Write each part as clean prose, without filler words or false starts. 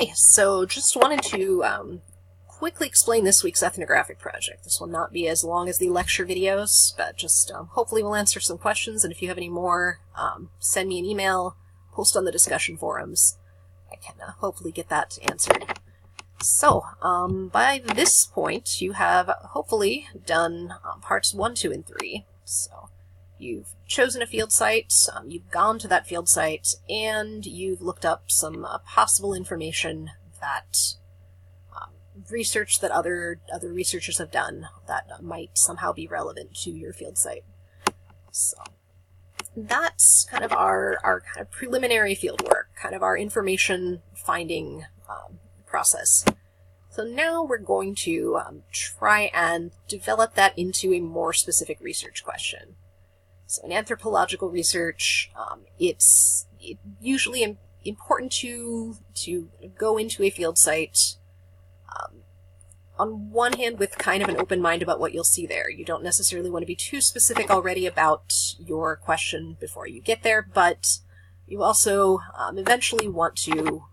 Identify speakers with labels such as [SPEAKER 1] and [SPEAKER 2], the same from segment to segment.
[SPEAKER 1] Hi, so just wanted to quickly explain this week's ethnographic project. This will not be as long as the lecture videos, but just hopefully we'll answer some questions, and if you have any more, send me an email, post on the discussion forums. I can hopefully get that answered. So, by this point, you have hopefully done parts 1, 2, and 3. So, you've chosen a field site, you've gone to that field site, and you've looked up some possible information that research that other researchers have done that might somehow be relevant to your field site. So that's kind of our kind of preliminary field work, kind of our information finding process. So now we're going to try and develop that into a more specific research question. So in anthropological research, it's usually important to go into a field site on one hand with kind of an open mind about what you'll see there. You don't necessarily want to be too specific already about your question before you get there, but you also eventually want to,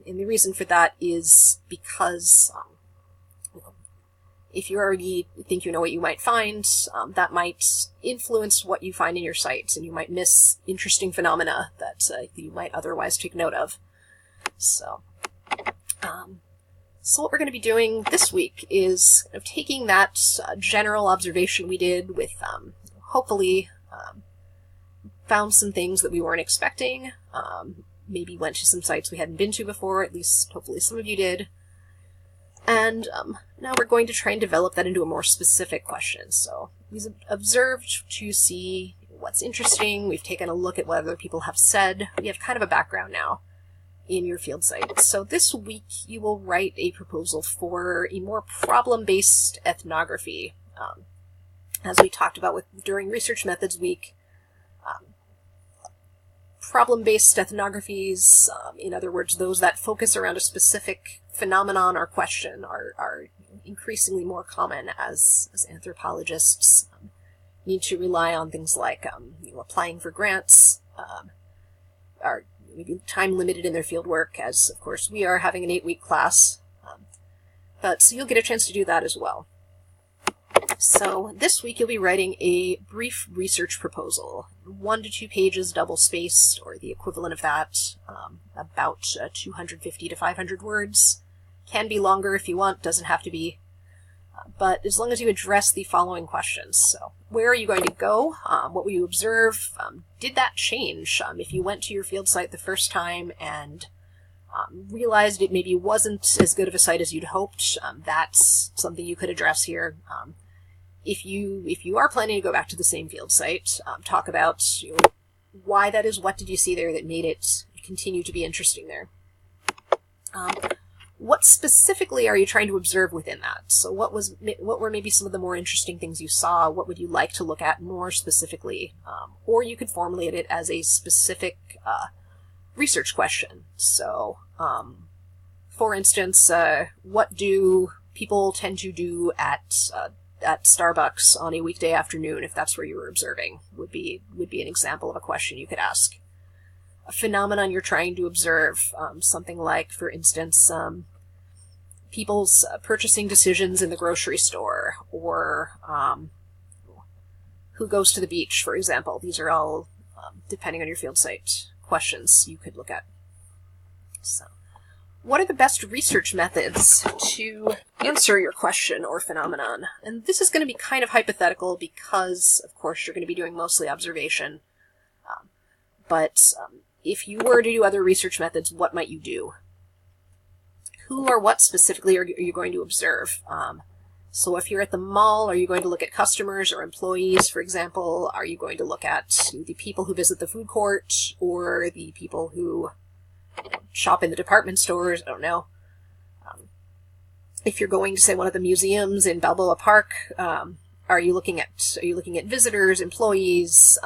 [SPEAKER 1] and the reason for that is because if you already think you know what you might find, that might influence what you find in your site, and you might miss interesting phenomena that you might otherwise take note of. So what we're going to be doing this week is kind of taking that general observation we did with, hopefully, found some things that we weren't expecting, maybe went to some sites we hadn't been to before, at least hopefully some of you did. And now we're going to try and develop that into a more specific question. So we've observed to see what's interesting. We've taken a look at what other people have said. We have kind of a background now in your field site. So this week you will write a proposal for a more problem-based ethnography. As we talked about during Research Methods Week, problem-based ethnographies, in other words, those that focus around a specific phenomenon or question, are increasingly more common as anthropologists need to rely on things like applying for grants, are maybe time limited in their field work, as of course we are having an 8-week class, but so you'll get a chance to do that as well. So this week you'll be writing a brief research proposal, 1 to 2 pages, double-spaced, or the equivalent of that, about 250 to 500 words. Can be longer if you want, doesn't have to be, but as long as you address the following questions. So, where are you going to go? What will you observe? Did that change? If you went to your field site the first time and realized it maybe wasn't as good of a site as you'd hoped, that's something you could address here. If you are planning to go back to the same field site, talk about why that is, what did you see there that made it continue to be interesting there. What specifically are you trying to observe within that? So what were maybe some of the more interesting things you saw? What would you like to look at more specifically? Or you could formulate it as a specific research question. So, for instance, what do people tend to do at Starbucks on a weekday afternoon, if that's where you were observing, would be an example of a question you could ask. A phenomenon you're trying to observe, something like, for instance, people's purchasing decisions in the grocery store, or who goes to the beach, for example. These are all, depending on your field site, questions you could look at. So, what are the best research methods to answer your question or phenomenon? And this is going to be kind of hypothetical because, of course, you're going to be doing mostly observation. But if you were to do other research methods, what might you do? Who or what specifically are you going to observe? So if you're at the mall, are you going to look at customers or employees, for example? Are you going to look at the people who visit the food court, or the people who shop in the department stores? I don't know. If you're going to, say, one of the museums in Balboa Park, are you looking at visitors, employees,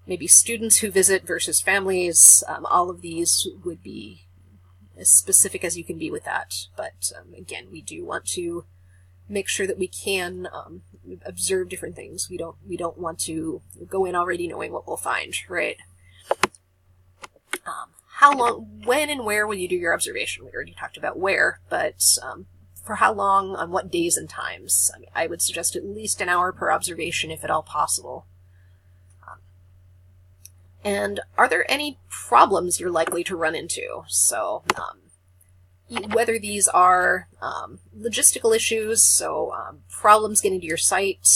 [SPEAKER 1] maybe students who visit versus families? All of these would be as specific as you can be with that. But again, we do want to make sure that we can observe different things. We don't want to go in already knowing what we'll find, right? how long, when and where will you do your observation? We already talked about where, but for how long, on what days and times? I would suggest at least an hour per observation if at all possible. And are there any problems you're likely to run into? So whether these are logistical issues, so problems getting to your site,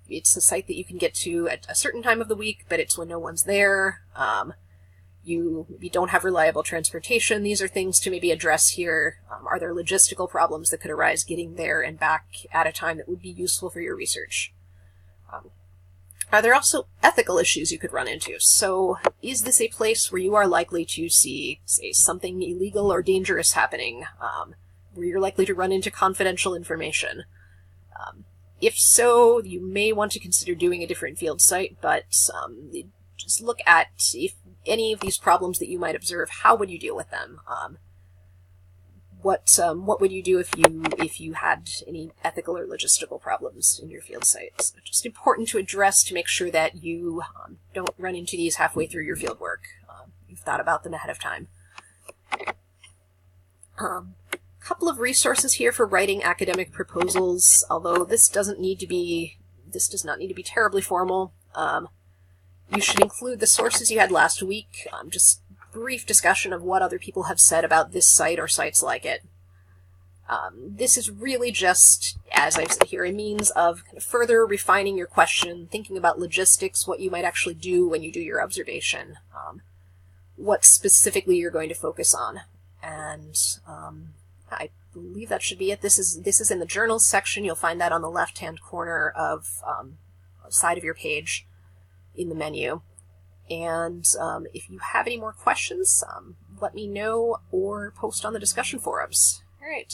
[SPEAKER 1] it's a site that you can get to at a certain time of the week, but it's when no one's there. You don't have reliable transportation. These are things to maybe address here. Are there logistical problems that could arise getting there and back at a time that would be useful for your research? Are there also ethical issues you could run into? So is this a place where you are likely to see, say, something illegal or dangerous happening, where you're likely to run into confidential information? If so, you may want to consider doing a different field site, but just look at if any of these problems that you might observe, how would you deal with them? What would you do if you had any ethical or logistical problems in your field sites? It's just important to address to make sure that you don't run into these halfway through your field work. You've thought about them ahead of time. Couple of resources here for writing academic proposals, although this does not need to be terribly formal. You should include the sources you had last week, just brief discussion of what other people have said about this site or sites like it. This is really just, as I've said here, a means of kind of further refining your question, thinking about logistics, what you might actually do when you do your observation, what specifically you're going to focus on. And I believe that should be it. This is in the journals section. You'll find that on the left-hand corner of side of your page in the menu. And if you have any more questions, let me know or post on the discussion forums. All right.